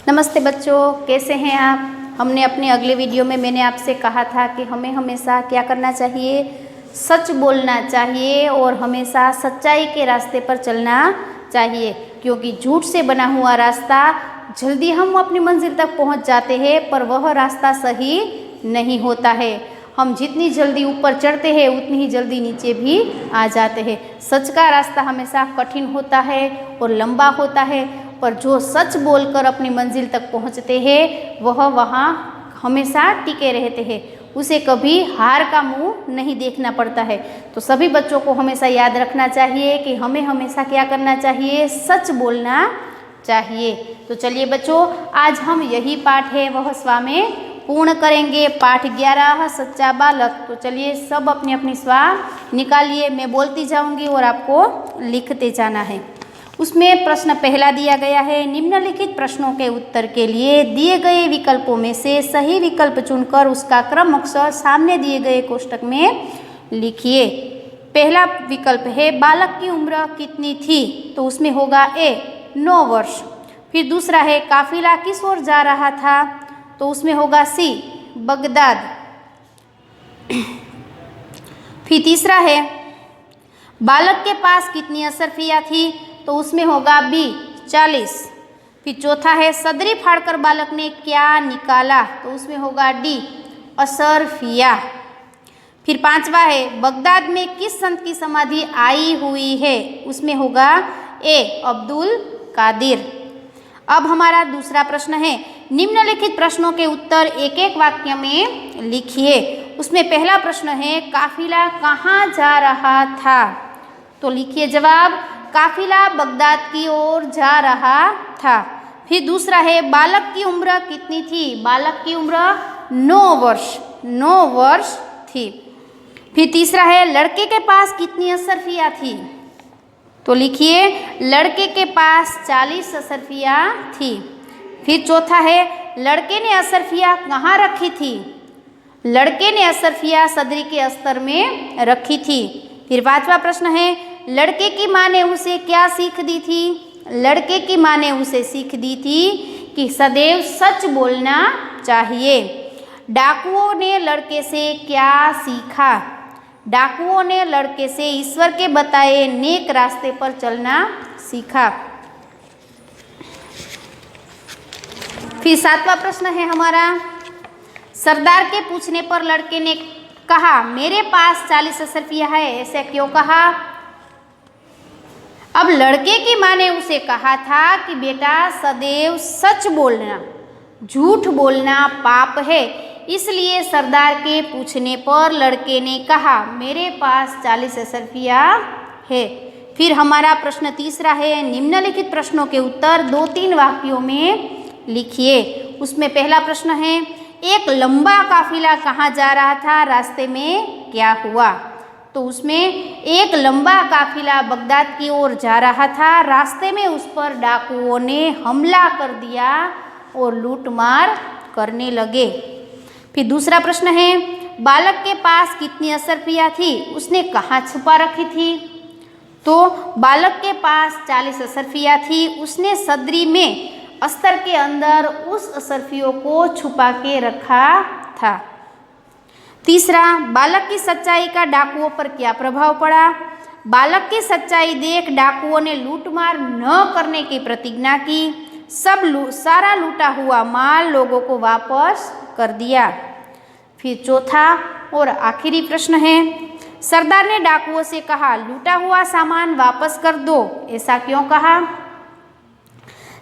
नमस्ते बच्चों, कैसे हैं आप। हमने अपने अगले वीडियो में मैंने आपसे कहा था कि हमें हमेशा क्या करना चाहिए, सच बोलना चाहिए और हमेशा सच्चाई के रास्ते पर चलना चाहिए, क्योंकि झूठ से बना हुआ रास्ता जल्दी हम अपनी मंजिल तक पहुंच जाते हैं, पर वह रास्ता सही नहीं होता है। हम जितनी जल्दी ऊपर चढ़ते हैं उतनी ही जल्दी नीचे भी आ जाते हैं। सच का रास्ता हमेशा कठिन होता है और लंबा होता है, पर जो सच बोलकर अपनी मंजिल तक पहुंचते हैं वह वहाँ हमेशा टिके रहते हैं, उसे कभी हार का मुंह नहीं देखना पड़ता है। तो सभी बच्चों को हमेशा याद रखना चाहिए कि हमें हमेशा क्या करना चाहिए, सच बोलना चाहिए। तो चलिए बच्चों, आज हम यही पाठ है वह स्वा में पूर्ण करेंगे। पाठ 11 सच्चा बालक। तो चलिए सब अपनी अपनी स्वा निकालिए, मैं बोलती जाऊंगी और आपको लिखते जाना है। उसमें प्रश्न पहला दिया गया है, निम्नलिखित प्रश्नों के उत्तर के लिए दिए गए विकल्पों में से सही विकल्प चुनकर उसका क्रम अक्षर सामने दिए गए कोष्टक में लिखिए। पहला विकल्प है बालक की उम्र कितनी थी, तो उसमें होगा ए 9 वर्ष। फिर दूसरा है काफिला किस ओर जा रहा था, तो उसमें होगा सी बगदाद। फिर तीसरा है बालक के पास कितनी असरफिया थी, तो उसमें होगा बी 40। फिर चौथा है सदरी फाड़कर बालक ने क्या निकाला, तो उसमें होगा डी असरफिया। फिर पांचवा है बगदाद में किस संत की समाधि आई हुई है, उसमें होगा ए अब्दुल कादिर। अब हमारा दूसरा प्रश्न है, निम्नलिखित प्रश्नों के उत्तर एक एक वाक्य में लिखिए। उसमें पहला प्रश्न है काफिला कहाँ जा रहा था, तो लिखिए जवाब काफिला बगदाद की ओर जा रहा था। फिर दूसरा है बालक की उम्र कितनी थी, बालक की उम्र 9 वर्ष थी। फिर तीसरा है लड़के के पास कितनी असरफिया थी, तो लिखिए लड़के के पास 40 असरफिया थी। फिर चौथा है लड़के ने असरफिया कहाँ रखी थी, लड़के ने असरफिया सदरी के अस्तर में रखी थी। फिर पांचवा प्रश्न है लड़के की माँ ने उसे क्या सीख दी थी, लड़के की माँ ने उसे सीख दी थी कि सदैव सच बोलना चाहिए। डाकुओं ने लड़के से क्या सीखा, डाकुओं ने लड़के से ईश्वर के बताए नेक रास्ते पर चलना सीखा। फिर सातवां प्रश्न है हमारा, सरदार के पूछने पर लड़के ने कहा मेरे पास 40 असरफिया है, ऐसे क्यों कहा। अब लड़के की माँ ने उसे कहा था कि बेटा सदैव सच बोलना, झूठ बोलना पाप है, इसलिए सरदार के पूछने पर लड़के ने कहा मेरे पास 40 असरफिया है। फिर हमारा प्रश्न तीसरा है, निम्नलिखित प्रश्नों के उत्तर 2-3 वाक्यों में लिखिए। उसमें पहला प्रश्न है एक लंबा काफिला कहाँ जा रहा था, रास्ते में क्या हुआ, तो उसमें एक लंबा काफिला बगदाद की ओर जा रहा था, रास्ते में उस पर डाकुओं ने हमला कर दिया और लूटमार करने लगे। फिर दूसरा प्रश्न है बालक के पास कितनी असरफिया थी, उसने कहाँ छुपा रखी थी, तो बालक के पास 40 असरफिया थी, उसने सदरी में अस्तर के अंदर उस असरफियों को छुपा के रखा था। तीसरा बालक की सच्चाई का डाकुओं पर क्या प्रभाव पड़ा, बालक की सच्चाई देख डाकुओं ने लूटमार न करने की प्रतिज्ञा की, सारा लूटा हुआ माल लोगों को वापस कर दिया। फिर चौथा और आखिरी प्रश्न है सरदार ने डाकुओं से कहा लूटा हुआ सामान वापस कर दो, ऐसा क्यों कहा।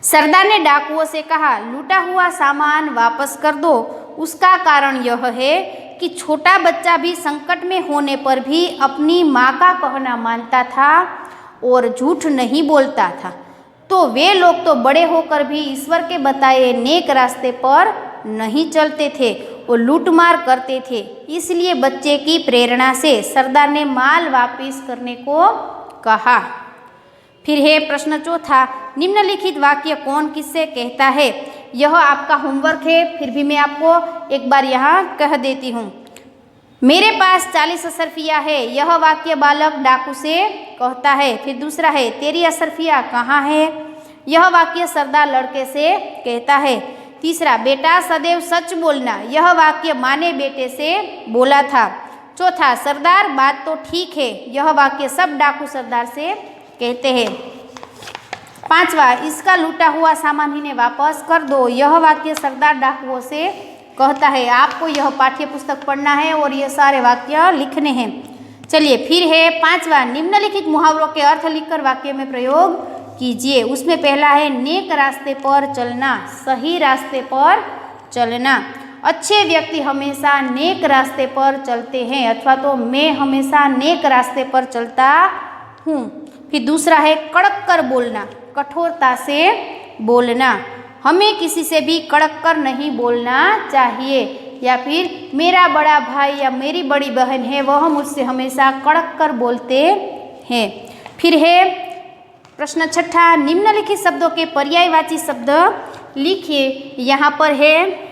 सरदार ने डाकुओं से कहा लूटा हुआ सामान वापस कर दो, उसका कारण यह है कि छोटा बच्चा भी संकट में होने पर भी अपनी माँ का कहना मानता था और झूठ नहीं बोलता था, तो वे लोग तो बड़े होकर भी ईश्वर के बताए नेक रास्ते पर नहीं चलते थे और लूटमार करते थे। इसलिए बच्चे की प्रेरणा से सरदार ने माल वापस करने को कहा। फिर है प्रश्न चौथा, निम्नलिखित वाक्य कौन किससे कहता है। यह आपका होमवर्क है, फिर भी मैं आपको एक बार यहाँ कह देती हूँ। मेरे पास 40 असरफिया है, यह वाक्य बालक डाकू से कहता है। फिर दूसरा है तेरी असरफिया कहाँ है, यह वाक्य सरदार लड़के से कहता है। तीसरा, बेटा सदैव सच बोलना, यह वाक्य माँ ने बेटे से बोला था। चौथा, सरदार बात तो ठीक है, यह वाक्य सब डाकू सरदार से कहते हैं। पांचवा, इसका लूटा हुआ सामान इन्हें वापस कर दो, यह वाक्य सरदार डाकुओं से कहता है। आपको यह पाठ्य पुस्तक पढ़ना है और ये सारे वाक्य लिखने हैं। चलिए फिर है पांचवा, निम्नलिखित मुहावरों के अर्थ लिखकर वाक्य में प्रयोग कीजिए। उसमें पहला है नेक रास्ते पर चलना, सही रास्ते पर चलना। अच्छे व्यक्ति हमेशा नेक रास्ते पर चलते हैं, अथवा तो मैं हमेशा नेक रास्ते पर चलता हूँ। फिर दूसरा है कड़क कर बोलना, कठोरता से बोलना, हमें किसी से भी कड़क कर नहीं बोलना चाहिए। या फिर मेरा बड़ा भाई या मेरी बड़ी बहन है, वह मुझसे हमेशा कड़क कर बोलते हैं। फिर है प्रश्न छठा, निम्नलिखित शब्दों के पर्यायवाची शब्द लिखिए। यहाँ पर है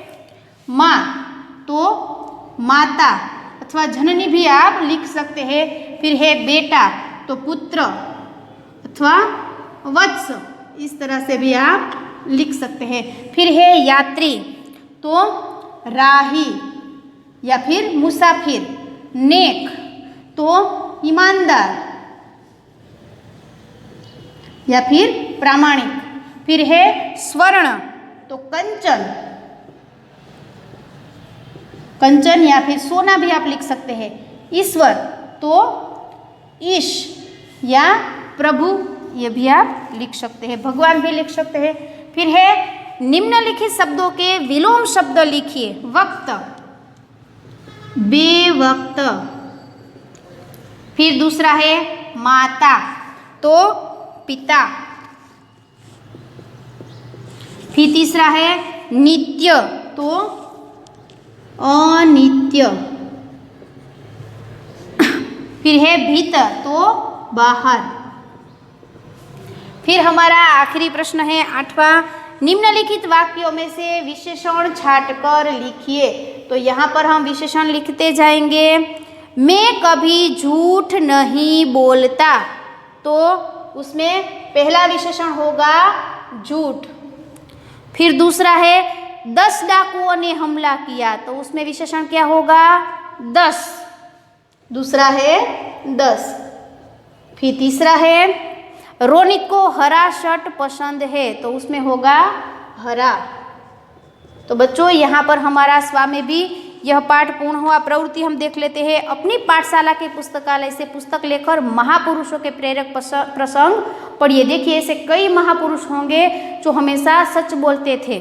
माँ, तो माता अथवा जननी भी आप लिख सकते हैं। फिर है बेटा, तो पुत्र अथवा वत्स, इस तरह से भी आप लिख सकते हैं। फिर है यात्री, तो राही या फिर मुसाफिर। नेक, तो ईमानदार या फिर प्रामाणिक। फिर है स्वर्ण, तो कंचन, कंचन या फिर सोना भी आप लिख सकते हैं। ईश्वर, तो ईश या प्रभु, ये भी आप लिख सकते हैं। भगवान भी लिख सकते हैं। फिर है निम्नलिखित शब्दों के विलोम शब्द लिखिए। वक्त, बेवक्त। फिर दूसरा है माता, तो पिता। फिर तीसरा है नित्य, तो अनित्य। फिर है भीतर, तो बाहर। फिर हमारा आखिरी प्रश्न है आठवां, निम्नलिखित वाक्यों में से विशेषण छांटकर लिखिए। तो यहाँ पर हम विशेषण लिखते जाएंगे। मैं कभी झूठ नहीं बोलता, तो उसमें पहला विशेषण होगा झूठ। फिर दूसरा है 10 डाकुओं ने हमला किया, तो उसमें विशेषण क्या होगा? 10। दूसरा है 10। फिर तीसरा है रोनित को हरा शर्ट पसंद है, तो उसमें होगा हरा। तो बच्चों यहाँ पर हमारा स्वा में भी यह पाठ पूर्ण हुआ। प्रवृत्ति हम देख लेते हैं। अपनी पाठशाला के पुस्तकालय से पुस्तक लेकर महापुरुषों के प्रेरक प्रसंग पढ़िए। देखिए ऐसे कई महापुरुष होंगे जो हमेशा सच बोलते थे,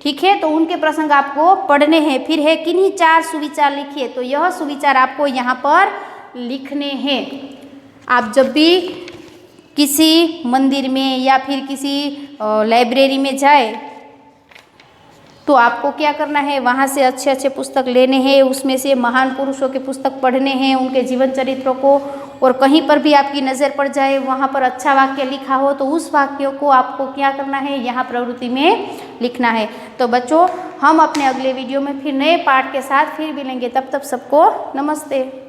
ठीक है, तो उनके प्रसंग आपको पढ़ने हैं। फिर है किन्हीं 4 सुविचार लिखिए, तो यह सुविचार आपको यहाँ पर लिखने हैं। आप जब भी किसी मंदिर में या फिर किसी लाइब्रेरी में जाए तो आपको क्या करना है, वहाँ से अच्छे अच्छे पुस्तक लेने हैं, उसमें से महान पुरुषों के पुस्तक पढ़ने हैं, उनके जीवन चरित्रों को। और कहीं पर भी आपकी नज़र पड़ जाए वहाँ पर अच्छा वाक्य लिखा हो तो उस वाक्य को आपको क्या करना है, यहाँ प्रवृत्ति में लिखना है। तो बच्चों हम अपने अगले वीडियो में फिर नए पाठ के साथ फिर मिलेंगे। तब तक सबको नमस्ते।